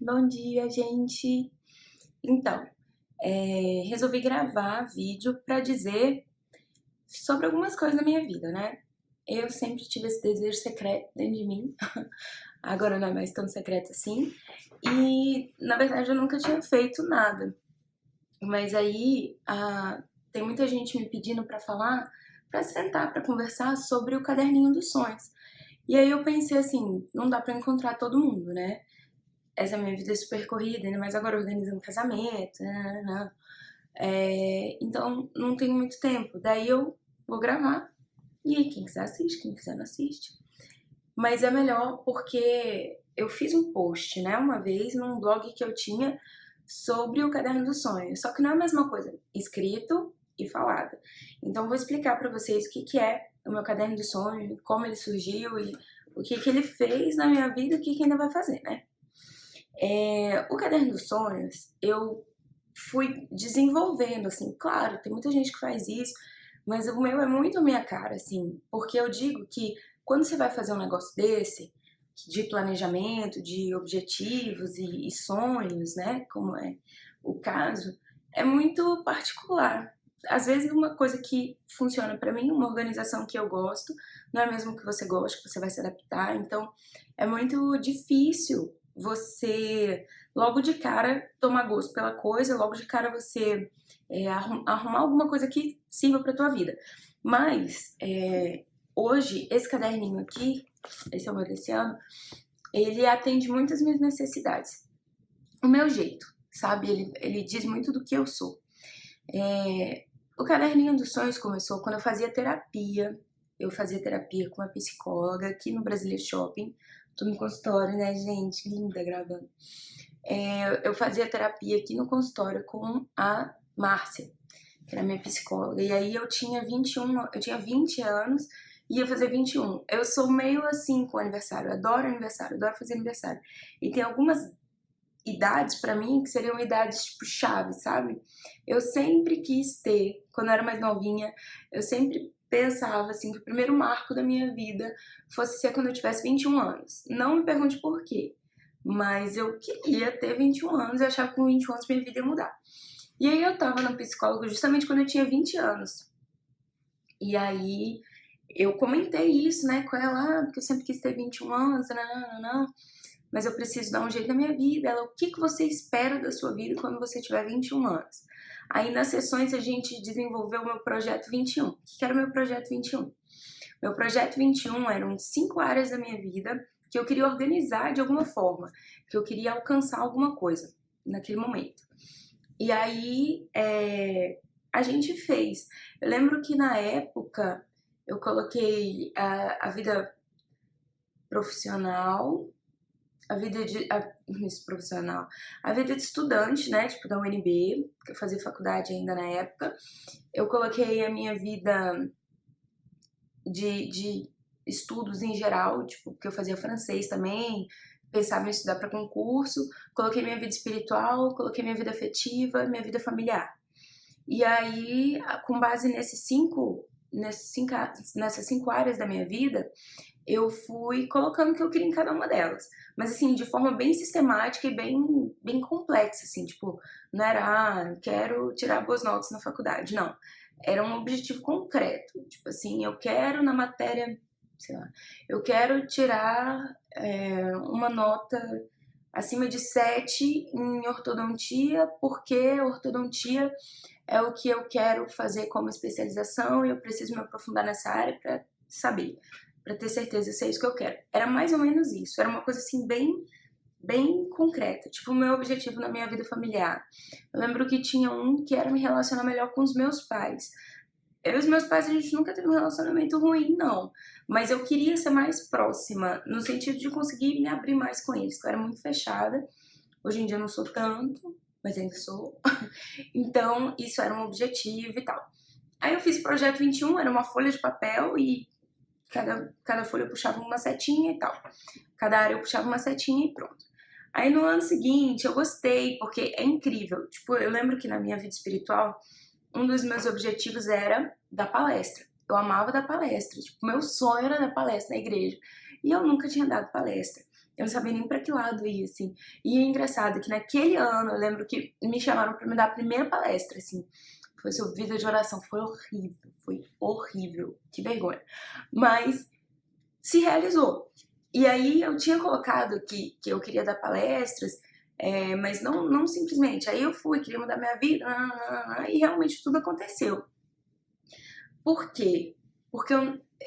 Bom dia, gente. Então, resolvi gravar vídeo para dizer sobre algumas coisas da minha vida, né. Eu sempre tive esse desejo secreto dentro de mim, agora não é mais tão secreto assim, e na verdade eu nunca tinha feito nada. Mas aí, tem muita gente me pedindo para falar, para sentar, para conversar sobre o caderninho dos sonhos. E aí eu pensei assim, não dá para encontrar todo mundo, né. Essa minha vida é super corrida, ainda mais agora organizando casamento, nã-nã-nã. Então não tenho muito tempo, daí eu vou gravar, e aí quem quiser assiste, quem quiser não assiste. Mas é melhor porque eu fiz um post, né, uma vez num blog que eu tinha sobre o caderno dos sonhos, só que não é a mesma coisa, escrito e falado. Então vou explicar pra vocês o que que é o meu caderno dos sonhos, como ele surgiu e o que que ele fez na minha vida e o que que ainda vai fazer, né. O caderno dos sonhos, eu fui desenvolvendo, assim, claro, tem muita gente que faz isso, mas o meu é muito a minha cara, assim, porque eu digo que quando você vai fazer um negócio desse, de planejamento, de objetivos e sonhos, né, como é o caso, é muito particular. Às vezes uma coisa que funciona pra mim, uma organização que eu gosto, não é mesmo que você goste, que você vai se adaptar, então é muito difícil você logo de cara tomar gosto pela coisa, logo de cara você arrumar alguma coisa que sirva pra tua vida. Mas hoje, esse caderninho aqui, esse é o meu desse ano, ele atende muitas minhas necessidades. O meu jeito, sabe? Ele diz muito do que eu sou. O caderninho dos sonhos começou quando eu fazia terapia. Eu fazia terapia com uma psicóloga aqui no Brasília Shopping. Tô no consultório, né, gente? Linda gravando. Eu fazia terapia aqui no consultório com a Márcia, que era minha psicóloga. E aí eu tinha 20 anos e ia fazer 21. Eu sou meio assim com aniversário, aniversário, adoro fazer aniversário. E tem algumas idades pra mim que seriam idades tipo chave, sabe? Eu sempre quis ter, quando eu era mais novinha, eu sempre pensava assim que o primeiro marco da minha vida fosse ser quando eu tivesse 21 anos. Não me pergunte por quê, mas eu queria ter 21 anos e achava que com 21 anos minha vida ia mudar. E aí eu tava no psicólogo justamente quando eu tinha 20 anos. E aí eu comentei isso, né, com ela, porque eu sempre quis ter 21 anos, nananana, mas eu preciso dar um jeito na minha vida. Ela, o que que você espera da sua vida quando você tiver 21 anos? Aí nas sessões a gente desenvolveu o meu projeto 21. O que era o meu projeto 21? Meu projeto 21 eram 5 áreas da minha vida que eu queria organizar de alguma forma, que eu queria alcançar alguma coisa naquele momento. E aí a gente fez. Eu lembro que na época eu coloquei a vida profissional, isso, profissional, a vida de estudante, né, tipo da UNB, que eu fazia faculdade ainda na época. Eu coloquei a minha vida de estudos em geral, tipo, porque eu fazia francês também, pensava em estudar para concurso, coloquei minha vida espiritual, coloquei minha vida afetiva, minha vida familiar. E aí, com base nessas cinco áreas da minha vida, eu fui colocando o que eu queria em cada uma delas. Mas assim, de forma bem sistemática e bem complexa, assim, tipo, não era, quero tirar boas notas na faculdade, não. Era um objetivo concreto, tipo assim, eu quero na matéria, sei lá, eu quero tirar uma nota acima de 7 em ortodontia, porque ortodontia é o que eu quero fazer como especialização e eu preciso me aprofundar nessa área para saber, para ter certeza se é isso que eu quero. Era mais ou menos isso, era uma coisa assim bem concreta, tipo o meu objetivo na minha vida familiar. Eu lembro que tinha um que era me relacionar melhor com os meus pais. Eu e os meus pais, a gente nunca teve um relacionamento ruim, não. Mas eu queria ser mais próxima, no sentido de conseguir me abrir mais com eles, que eu era muito fechada. Hoje em dia eu não sou tanto, mas ainda sou. Então, isso era um objetivo e tal. Aí eu fiz o Projeto 21, era uma folha de papel e cada folha eu puxava uma setinha e tal. Cada área eu puxava uma setinha e pronto. Aí no ano seguinte eu gostei, porque é incrível. Tipo, eu lembro que na minha vida espiritual, um dos meus objetivos era dar palestra. Eu amava dar palestra. Tipo, meu sonho era dar palestra na igreja. E eu nunca tinha dado palestra. Eu não sabia nem pra que lado ir, assim. E é engraçado que naquele ano, eu lembro que me chamaram pra me dar a primeira palestra, assim. Foi sobre vida de oração. Foi horrível. Que vergonha. Mas se realizou. E aí eu tinha colocado que eu queria dar palestras, mas não simplesmente. Aí eu fui, queria mudar minha vida, e realmente tudo aconteceu. Por quê? Porque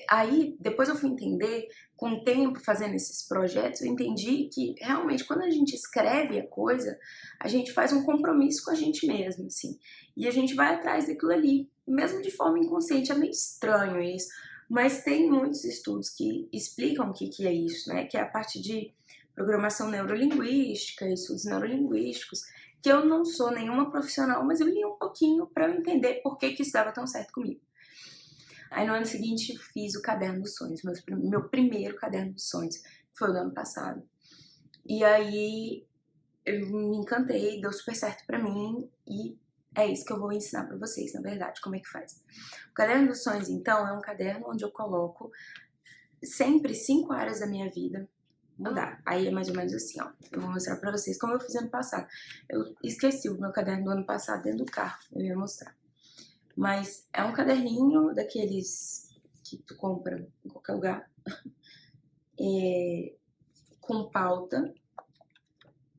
aí, depois eu fui entender, com o tempo fazendo esses projetos, eu entendi que realmente quando a gente escreve a coisa, a gente faz um compromisso com a gente mesmo, assim. E a gente vai atrás daquilo ali, mesmo de forma inconsciente. É meio estranho isso, mas tem muitos estudos que explicam o que é isso, né? Que é a parte de programação neurolinguística, estudos neurolinguísticos, que eu não sou nenhuma profissional, mas eu li um pouquinho para eu entender por que isso dava tão certo comigo. Aí no ano seguinte fiz o Caderno dos Sonhos, meu primeiro Caderno dos Sonhos, que foi o do ano passado. E aí eu me encantei, deu super certo pra mim e é isso que eu vou ensinar pra vocês, na verdade, como é que faz. O Caderno dos Sonhos, então, é um caderno onde eu coloco sempre 5 áreas da minha vida mudar. Aí é mais ou menos assim, ó. Eu vou mostrar pra vocês como eu fiz ano passado. Eu esqueci o meu caderno do ano passado dentro do carro, eu ia mostrar. Mas é um caderninho daqueles que tu compra em qualquer lugar, com pauta,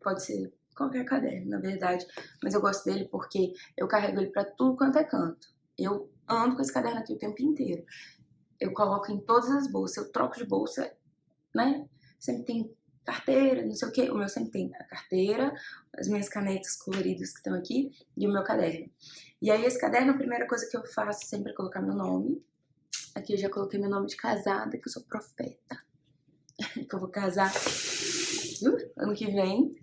pode ser qualquer caderno, na verdade, mas eu gosto dele porque eu carrego ele pra tudo quanto é canto. Eu ando com esse caderno aqui o tempo inteiro. Eu coloco em todas as bolsas, eu troco de bolsa, né? Sempre tem carteira, não sei o quê. O meu sempre tem a carteira, as minhas canetas coloridas que estão aqui e o meu caderno. E aí esse caderno, a primeira coisa que eu faço sempre é colocar meu nome. Aqui eu já coloquei meu nome de casada, que eu sou profeta. Que eu vou casar ano que vem.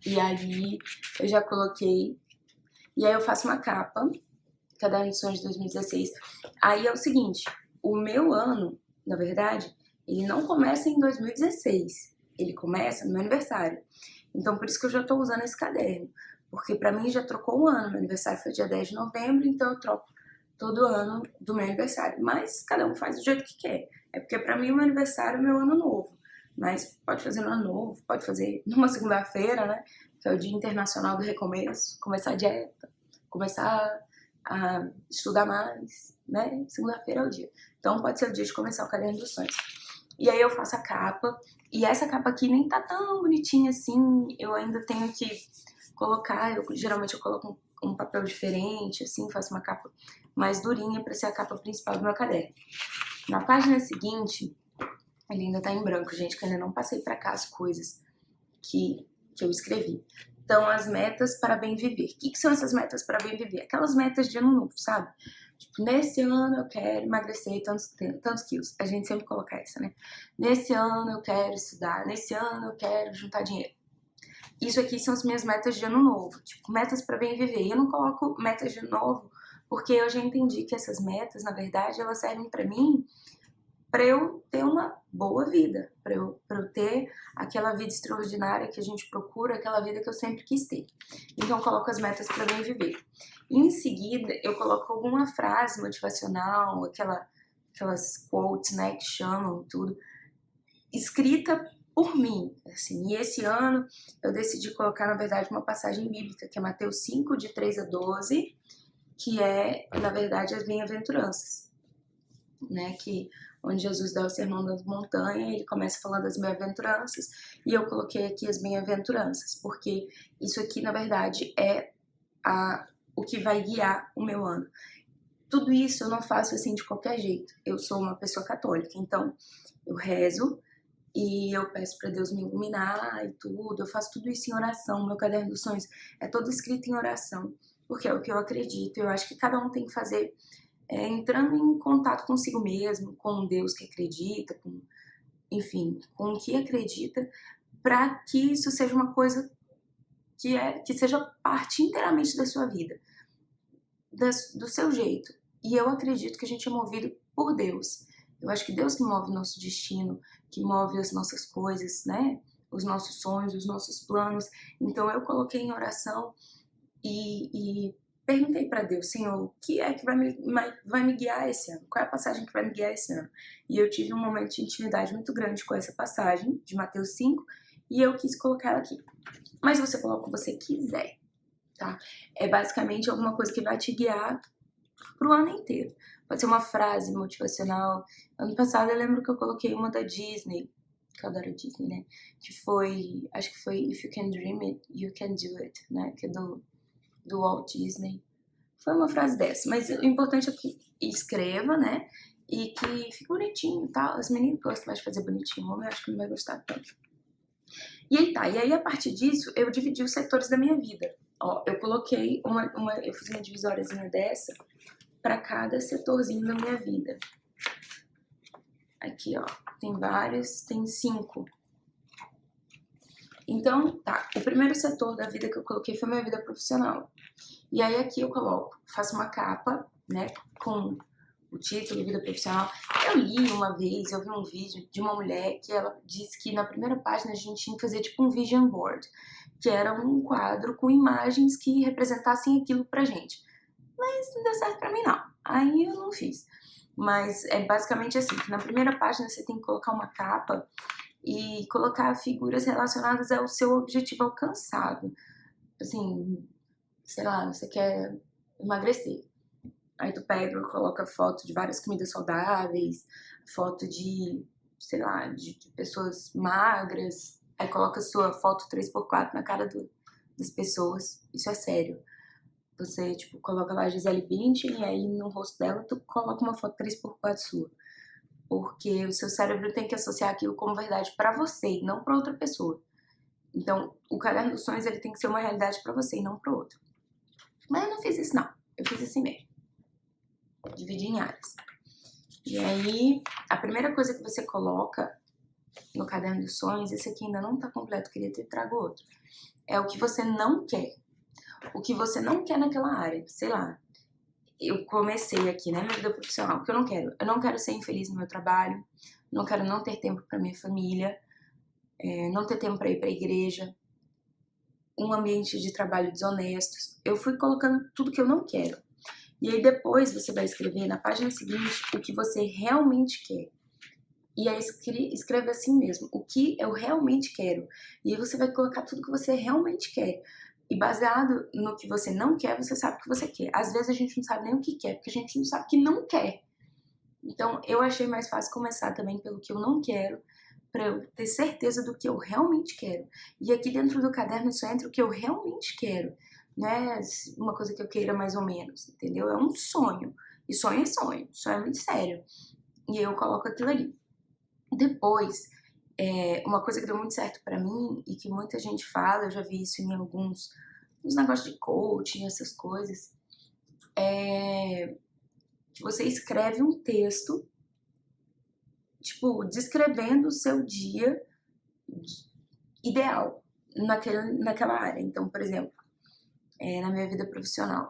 E aí eu já coloquei. E aí eu faço uma capa, Caderno de Sonhos de 2016. Aí é o seguinte, o meu ano, na verdade, ele não começa em 2016, ele começa no meu aniversário. Então, por isso que eu já tô usando esse caderno, porque pra mim já trocou um ano, meu aniversário foi dia 10 de novembro, então eu troco todo ano do meu aniversário. Mas cada um faz do jeito que quer. É porque pra mim o meu aniversário é meu ano novo. Mas pode fazer no ano novo, pode fazer numa segunda-feira, né? Que é o Dia Internacional do Recomeço, começar a dieta, começar a estudar mais, né? Segunda-feira é o dia. Então pode ser o dia de começar o Caderno dos Sonhos. E aí eu faço a capa, e essa capa aqui nem tá tão bonitinha assim, eu ainda tenho que colocar, geralmente eu coloco um papel diferente, assim, faço uma capa mais durinha pra ser a capa principal do meu caderno. Na página seguinte, ele ainda tá em branco, gente, que eu ainda não passei pra cá as coisas que eu escrevi. Então, as metas para bem viver. O que são essas metas para bem viver? Aquelas metas de ano novo, sabe? Tipo, nesse ano eu quero emagrecer tantos quilos. A gente sempre coloca essa, né? Nesse ano eu quero estudar. Nesse ano eu quero juntar dinheiro. Isso aqui são as minhas metas de ano novo. Tipo, metas para bem viver. E eu não coloco metas de ano novo porque eu já entendi que essas metas, na verdade, elas servem para mim para eu ter uma boa vida, para eu ter aquela vida extraordinária que a gente procura, aquela vida que eu sempre quis ter. Então eu coloco as metas para bem viver. Em seguida, eu coloco alguma frase motivacional, aquelas quotes, né, que chamam tudo, escrita por mim, assim. E esse ano eu decidi colocar, na verdade, uma passagem bíblica, que é Mateus 5, de 3 a 12, que é, na verdade, as bem-aventuranças, né, onde Jesus dá o sermão da montanha, ele começa falando das bem-aventuranças, e eu coloquei aqui as bem-aventuranças, porque isso aqui, na verdade, é o que vai guiar o meu ano. Tudo isso eu não faço assim de qualquer jeito. Eu sou uma pessoa católica, então eu rezo e eu peço para Deus me iluminar e tudo. Eu faço tudo isso em oração. Meu caderno dos sonhos é todo escrito em oração, porque é o que eu acredito. Eu acho que cada um tem que fazer entrando em contato consigo mesmo, com Deus que acredita, enfim, com o que acredita, para que isso seja uma coisa que seja parte inteiramente da sua vida, do seu jeito. E eu acredito que a gente é movido por Deus. Eu acho que Deus que move o nosso destino, que move as nossas coisas, né? Os nossos sonhos, os nossos planos. Então eu coloquei em oração e perguntei para Deus, Senhor, o que é que vai me guiar esse ano? Qual é a passagem que vai me guiar esse ano? E eu tive um momento de intimidade muito grande com essa passagem, de Mateus 5, e eu quis colocar ela aqui. Mas você coloca o que você quiser, tá? É basicamente alguma coisa que vai te guiar pro ano inteiro. Pode ser uma frase motivacional. Ano passado eu lembro que eu coloquei uma da Disney, que eu adoro Disney, né? Que foi, acho que foi If You Can Dream It, You Can Do It, né? Que é do Walt Disney. Foi uma frase dessa, mas o importante é que escreva, né? E que fique bonitinho e tal. As meninas gostam mais de fazer bonitinho, o homem eu acho que não vai gostar tanto. E aí tá, e aí a partir disso eu dividi os setores da minha vida. Ó, eu coloquei eu fiz uma divisóriazinha dessa para cada setorzinho da minha vida. Aqui, ó, tem vários, tem 5. Então, tá, o primeiro setor da vida que eu coloquei foi minha vida profissional. E aí aqui eu coloco, faço uma capa, né, com o título, vida profissional. Eu li uma vez, eu vi um vídeo de uma mulher que ela disse que na primeira página a gente tinha que fazer tipo um vision board, que era um quadro com imagens que representassem aquilo pra gente. Mas não deu certo pra mim não, aí eu não fiz. Mas é basicamente assim, que na primeira página você tem que colocar uma capa e colocar figuras relacionadas ao seu objetivo alcançado. Assim, sei lá, você quer emagrecer. Aí tu pega, coloca foto de várias comidas saudáveis, foto de, sei lá, de pessoas magras. Aí coloca sua foto 3x4 na cara das pessoas. Isso é sério. Você, tipo, coloca lá a Gisele Bündchen e aí no rosto dela tu coloca uma foto 3x4 sua. Porque o seu cérebro tem que associar aquilo como verdade pra você e não pra outra pessoa. Então, o caderno dos sonhos ele tem que ser uma realidade pra você e não pro outro. Mas eu não fiz isso não. Eu fiz assim mesmo. Dividi em áreas. E aí, a primeira coisa que você coloca no caderno dos sonhos, esse aqui ainda não tá completo, queria ter trago outro. É o que você não quer. O que você não quer naquela área. Sei lá. Eu comecei aqui, né, minha vida profissional. O que eu não quero? Eu não quero ser infeliz no meu trabalho. Não quero não ter tempo pra minha família. Não ter tempo pra ir pra igreja. Um ambiente de trabalho desonesto. Eu fui colocando tudo que eu não quero. E aí depois você vai escrever na página seguinte o que você realmente quer. E aí escreve assim mesmo, o que eu realmente quero. E aí você vai colocar tudo que você realmente quer. E baseado no que você não quer, você sabe o que você quer. Às vezes a gente não sabe nem o que quer, porque a gente não sabe o que não quer. Então eu achei mais fácil começar também pelo que eu não quero, para eu ter certeza do que eu realmente quero. E aqui dentro do caderno só entra o que eu realmente quero. Não é uma coisa que eu queira mais ou menos, entendeu? É um sonho. E sonho é sonho. Sonho é muito sério. E eu coloco aquilo ali. Depois, uma coisa que deu muito certo pra mim e que muita gente fala, eu já vi isso em alguns negócios de coaching, essas coisas, é que você escreve um texto, tipo, descrevendo o seu dia ideal naquela área. Então, por exemplo, na minha vida profissional.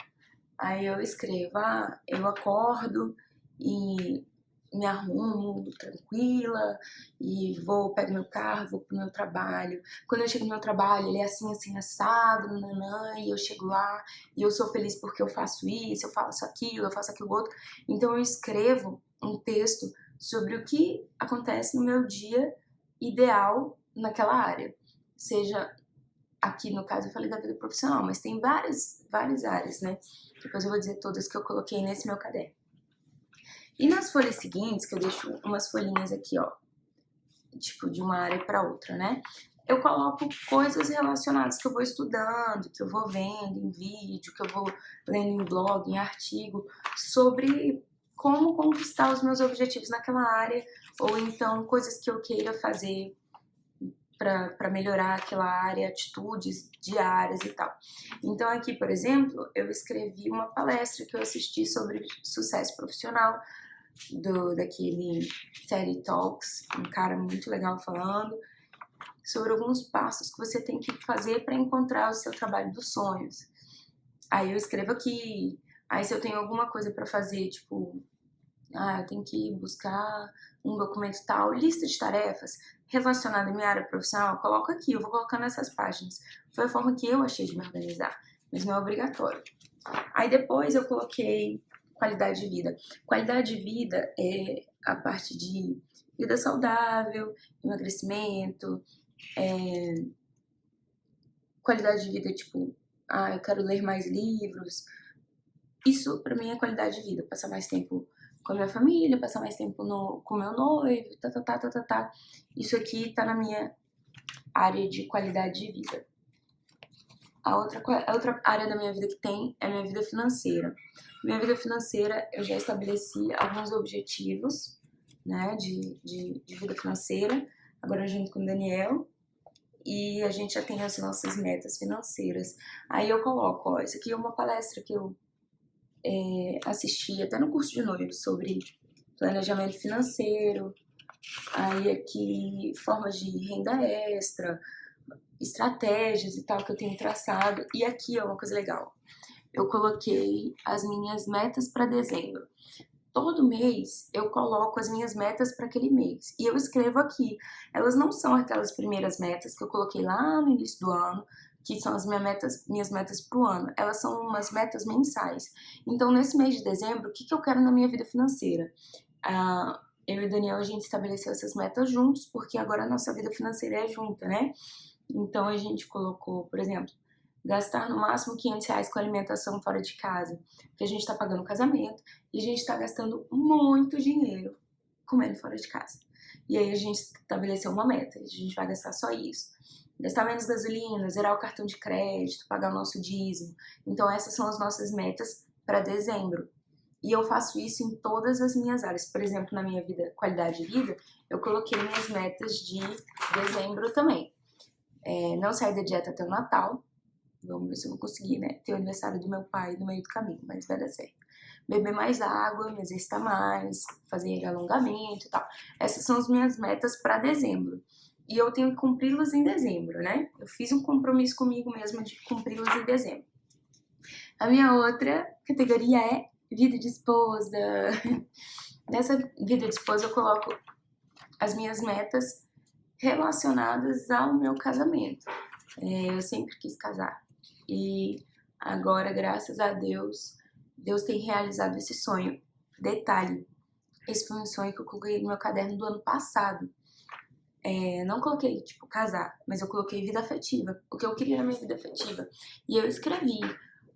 Aí eu escrevo, eu acordo e me arrumo tranquila e pego meu carro, vou pro meu trabalho. Quando eu chego no meu trabalho, ele é assim, assim, assado, nananã, e eu chego lá e eu sou feliz porque eu faço isso, eu faço aquilo outro. Então eu escrevo um texto sobre o que acontece no meu dia ideal naquela área. Seja aqui, no caso, eu falei da vida profissional, mas tem várias áreas, né? Depois eu vou dizer todas que eu coloquei nesse meu caderno. E nas folhas seguintes, que eu deixo umas folhinhas aqui, ó, tipo, de uma área para outra, né? Eu coloco coisas relacionadas que eu vou estudando, que eu vou vendo em vídeo, que eu vou lendo em blog, em artigo, sobre como conquistar os meus objetivos naquela área, ou então coisas que eu queira fazer para melhorar aquela área, atitudes diárias e tal. Então aqui, por exemplo, eu escrevi uma palestra que eu assisti sobre sucesso profissional, daquele TED Talks, um cara muito legal falando sobre alguns passos que você tem que fazer para encontrar o seu trabalho dos sonhos. Aí eu escrevo aqui, aí se eu tenho alguma coisa para fazer, tipo, eu tenho que buscar um documento tal, lista de tarefas relacionada à minha área profissional, eu coloco aqui, eu vou colocar nessas páginas. Foi a forma que eu achei de me organizar. mas não é obrigatório. Aí depois eu coloquei qualidade de vida. Qualidade de vida é a parte de vida saudável, emagrecimento, qualidade de vida, tipo, eu quero ler mais livros. Isso pra mim é qualidade de vida, passar mais tempo com a minha família, passar mais tempo com o meu noivo, tá. Isso aqui tá na minha área de qualidade de vida. A outra área da minha vida que tem é a minha vida financeira. Minha vida financeira, eu já estabeleci alguns objetivos, né, de vida financeira, agora junto com o Daniel, e a gente já tem as nossas metas financeiras. Aí eu coloco, ó, isso aqui é uma palestra que eu assisti até no curso de noivo sobre planejamento financeiro, aí aqui formas de renda extra, estratégias e tal que eu tenho traçado. E aqui é uma coisa legal, eu coloquei as minhas metas para dezembro. Todo mês eu coloco as minhas metas para aquele mês e eu escrevo aqui. Elas não são aquelas primeiras metas que eu coloquei lá no início do ano, que são as minhas metas pro ano. Elas são umas metas mensais. Então, nesse mês de dezembro, o que eu quero na minha vida financeira? Eu e o Daniel, a gente estabeleceu essas metas juntos, porque agora a nossa vida financeira é junta, né? Então, a gente colocou, por exemplo, gastar no máximo R$ 500 com alimentação fora de casa, porque a gente tá pagando casamento e a gente tá gastando muito dinheiro comendo fora de casa. E aí a gente estabeleceu uma meta, a gente vai gastar só isso. Gastar menos gasolina, zerar o cartão de crédito, pagar o nosso dízimo. Então essas são as nossas metas para dezembro. E eu faço isso em todas as minhas áreas. Por exemplo, na minha vida, qualidade de vida, eu coloquei minhas metas de dezembro também. Não sair da dieta até o Natal. Vamos ver se eu vou conseguir, né? Ter o aniversário do meu pai no meio do caminho, mas vai dar certo. Beber mais água, me exercitar mais, fazer alongamento e tal. Essas são as minhas metas para dezembro. E eu tenho que cumpri-las em dezembro, né? Eu fiz um compromisso comigo mesma de cumpri-las em dezembro. A minha outra categoria é vida de esposa. Nessa vida de esposa eu coloco as minhas metas relacionadas ao meu casamento. Eu sempre quis casar. E agora, graças a Deus, Deus tem realizado esse sonho. Detalhe, esse foi um sonho que eu coloquei no meu caderno do ano passado. Não coloquei, tipo, casar, mas eu coloquei vida afetiva, o que eu queria na minha vida afetiva. E eu escrevi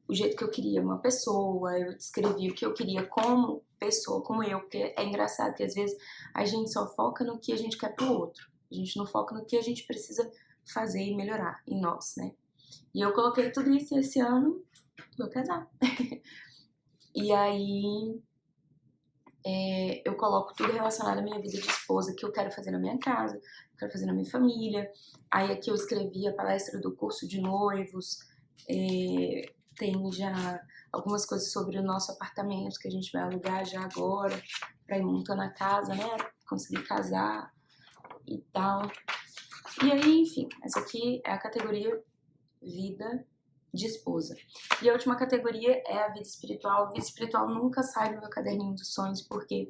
o jeito que eu queria uma pessoa, eu escrevi o que eu queria como pessoa, como eu, porque é engraçado que às vezes a gente só foca no que a gente quer pro outro. A gente não foca no que a gente precisa fazer e melhorar em nós, né? E eu coloquei tudo isso esse ano, vou casar. E aí eu coloco tudo relacionado à minha vida de esposa, que eu quero fazer na minha casa, que eu quero fazer na minha família. Aí aqui eu escrevi a palestra do curso de noivos, tem já algumas coisas sobre o nosso apartamento que a gente vai alugar já agora, pra ir montando a casa, né? Conseguir casar e tal. E aí, enfim, essa aqui é a categoria vida de esposa. E a última categoria é a vida espiritual. A vida espiritual nunca sai do meu caderninho dos sonhos, porque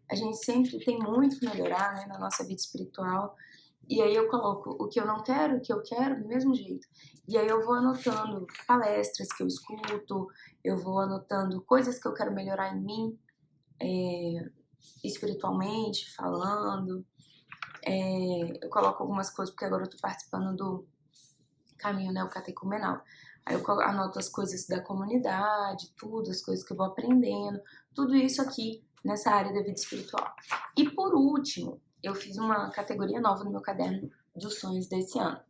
a gente sempre tem muito que melhorar, né, na nossa vida espiritual. E aí eu coloco o que eu não quero, o que eu quero, do mesmo jeito. E aí eu vou anotando palestras que eu escuto, eu vou anotando coisas que eu quero melhorar em mim, espiritualmente, falando. Eu coloco algumas coisas, porque agora eu tô participando do caminho neocatecumenal. Aí eu anoto as coisas da comunidade, tudo, as coisas que eu vou aprendendo, tudo isso aqui nessa área da vida espiritual. E por último, eu fiz uma categoria nova no meu caderno dos sonhos desse ano,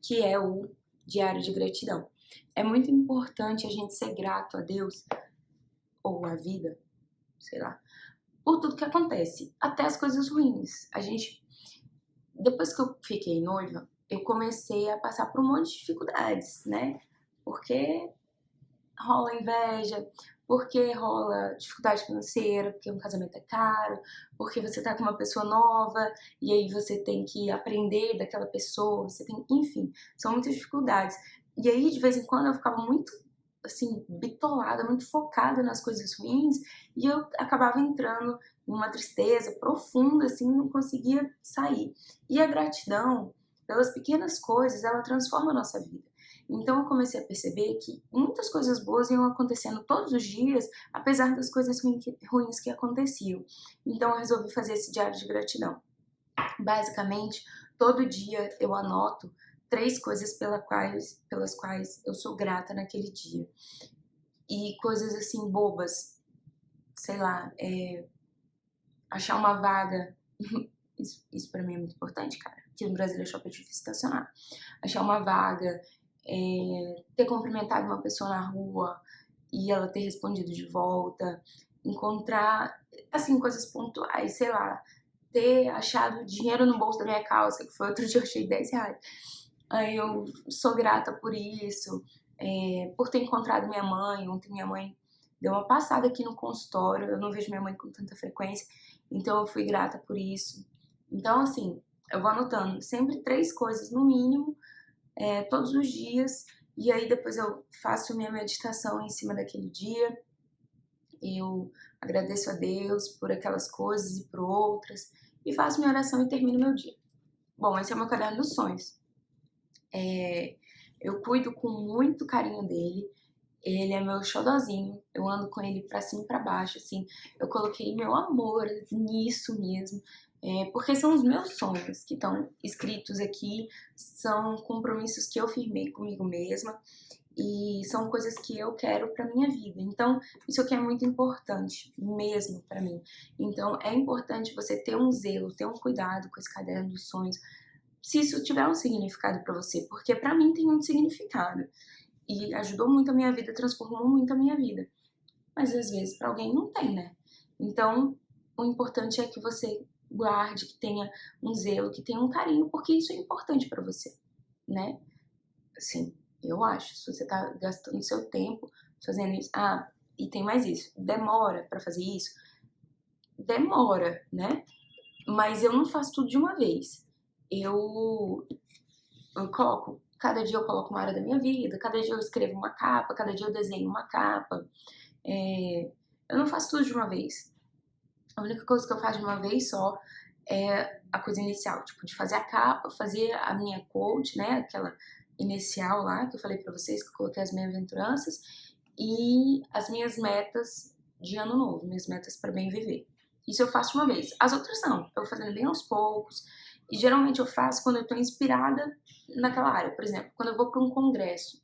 que é o diário de gratidão. É muito importante a gente ser grato a Deus, ou a vida, sei lá, por tudo que acontece, até as coisas ruins. Depois que eu fiquei noiva, eu comecei a passar por um monte de dificuldades, né? Porque rola inveja, porque rola dificuldade financeira, porque um casamento é caro, porque você tá com uma pessoa nova e aí você tem que aprender daquela pessoa, enfim, são muitas dificuldades. E aí, de vez em quando, eu ficava muito, assim, bitolada, muito focada nas coisas ruins e eu acabava entrando numa tristeza profunda, assim, não conseguia sair. E a gratidão pelas pequenas coisas, ela transforma a nossa vida. Então eu comecei a perceber que muitas coisas boas iam acontecendo todos os dias, apesar das coisas ruins que aconteciam. Então eu resolvi fazer esse diário de gratidão. Basicamente, todo dia eu anoto 3 coisas pelas quais eu sou grata naquele dia. E coisas assim bobas, sei lá, achar uma vaga. Isso pra mim é muito importante, cara. Aqui no Brasil é shopping difícil estacionar. Achar uma vaga, ter cumprimentado uma pessoa na rua e ela ter respondido de volta, encontrar, assim, coisas pontuais, sei lá, ter achado dinheiro no bolso da minha calça, que foi outro dia eu achei R$10. Aí eu sou grata por isso, por ter encontrado minha mãe. Ontem minha mãe deu uma passada aqui no consultório, eu não vejo minha mãe com tanta frequência, então eu fui grata por isso. Então, assim, eu vou anotando sempre 3 coisas no mínimo, todos os dias, e aí depois eu faço minha meditação em cima daquele dia, eu agradeço a Deus por aquelas coisas e por outras, e faço minha oração e termino meu dia. Bom, esse é o meu caderno dos sonhos. Eu cuido com muito carinho dele, ele é meu xodozinho, eu ando com ele pra cima e pra baixo, assim, eu coloquei meu amor nisso mesmo, porque são os meus sonhos que estão escritos aqui, são compromissos que eu firmei comigo mesma e são coisas que eu quero pra minha vida. Então, isso aqui é muito importante, mesmo pra mim. Então, é importante você ter um zelo, ter um cuidado com esse caderno dos sonhos, se isso tiver um significado pra você, porque pra mim tem um significado. E ajudou muito a minha vida, transformou muito a minha vida. Mas às vezes para alguém não tem, né? Então, o importante é que você guarde, que tenha um zelo, que tenha um carinho, porque isso é importante para você, né? Assim, eu acho. Se você tá gastando seu tempo fazendo isso. Ah, e tem mais isso. Demora para fazer isso? Demora, né? Mas eu não faço tudo de uma vez. Eu coloco, cada dia eu coloco uma área da minha vida, cada dia eu escrevo uma capa, cada dia eu desenho uma capa. Eu não faço tudo de uma vez. A única coisa que eu faço de uma vez só é a coisa inicial, tipo, de fazer a capa, fazer a minha quote, né, aquela inicial lá que eu falei pra vocês, que eu coloquei as minhas aventuranças, e as minhas metas de ano novo, minhas metas para bem viver. Isso eu faço de uma vez. As outras não, eu vou fazendo bem aos poucos, e geralmente eu faço quando eu tô inspirada naquela área. Por exemplo, quando eu vou para um congresso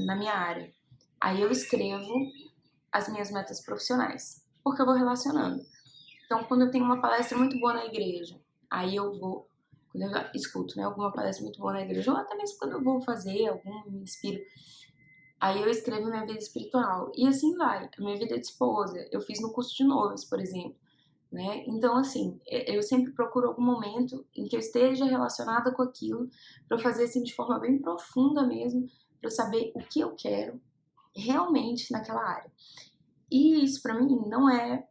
na minha área, aí eu escrevo as minhas metas profissionais, porque eu vou relacionando. Então, quando eu tenho uma palestra muito boa na igreja, aí eu vou, quando eu escuto, né, alguma palestra muito boa na igreja, ou até mesmo quando eu vou fazer algum, me inspiro, aí eu escrevo minha vida espiritual. E assim vai, a minha vida de esposa, eu fiz no curso de noivos, por exemplo, né? Então, assim, eu sempre procuro algum momento em que eu esteja relacionada com aquilo, para eu fazer assim de forma bem profunda mesmo, para eu saber o que eu quero realmente naquela área. E isso pra mim não é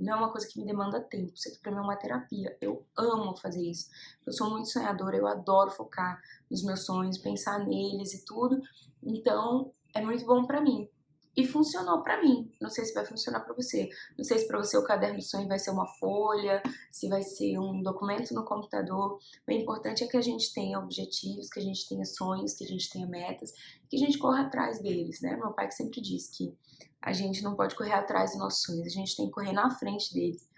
uma coisa que me demanda tempo, isso aqui pra mim é uma terapia. Eu amo fazer isso. Eu sou muito sonhadora, eu adoro focar nos meus sonhos, pensar neles e tudo. Então, é muito bom pra mim. E funcionou pra mim. Não sei se vai funcionar pra você. Não sei se pra você o caderno do sonho vai ser uma folha, se vai ser um documento no computador. O importante é que a gente tenha objetivos, que a gente tenha sonhos, que a gente tenha metas, que a gente corra atrás deles, né? Meu pai que sempre diz que a gente não pode correr atrás dos nossos sonhos, a gente tem que correr na frente deles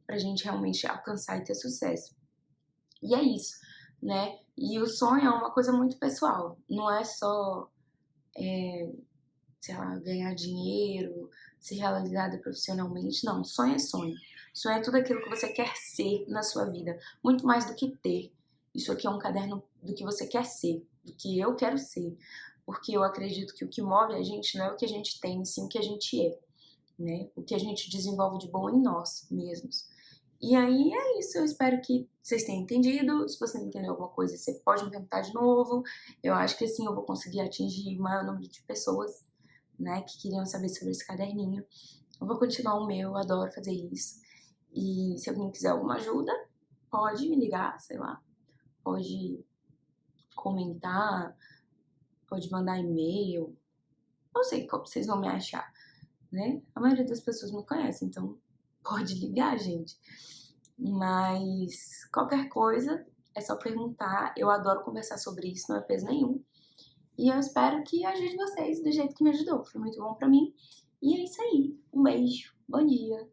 pra gente realmente alcançar e ter sucesso. E é isso, né? E o sonho é uma coisa muito pessoal, não é só, sei lá, ganhar dinheiro, ser realizada profissionalmente, não, sonho é sonho. Sonho é tudo aquilo que você quer ser na sua vida, muito mais do que ter. Isso aqui é um caderno do que você quer ser, do que eu quero ser, porque eu acredito que o que move a gente não é o que a gente tem, sim o que a gente é, né? O que a gente desenvolve de bom em nós mesmos. E aí é isso, eu espero que vocês tenham entendido. Se você não entendeu alguma coisa, você pode me perguntar de novo. Eu acho que assim eu vou conseguir atingir o maior número de pessoas, né, que queriam saber sobre esse caderninho. Eu vou continuar o meu, eu adoro fazer isso. E se alguém quiser alguma ajuda, pode me ligar, sei lá, pode comentar, pode mandar e-mail, não sei como vocês vão me achar, né? A maioria das pessoas me conhece, então pode ligar, gente. Mas qualquer coisa é só perguntar. Eu adoro conversar sobre isso, não é peso nenhum. E eu espero que ajude vocês do jeito que me ajudou. Foi muito bom pra mim. E é isso aí. Um beijo. Bom dia.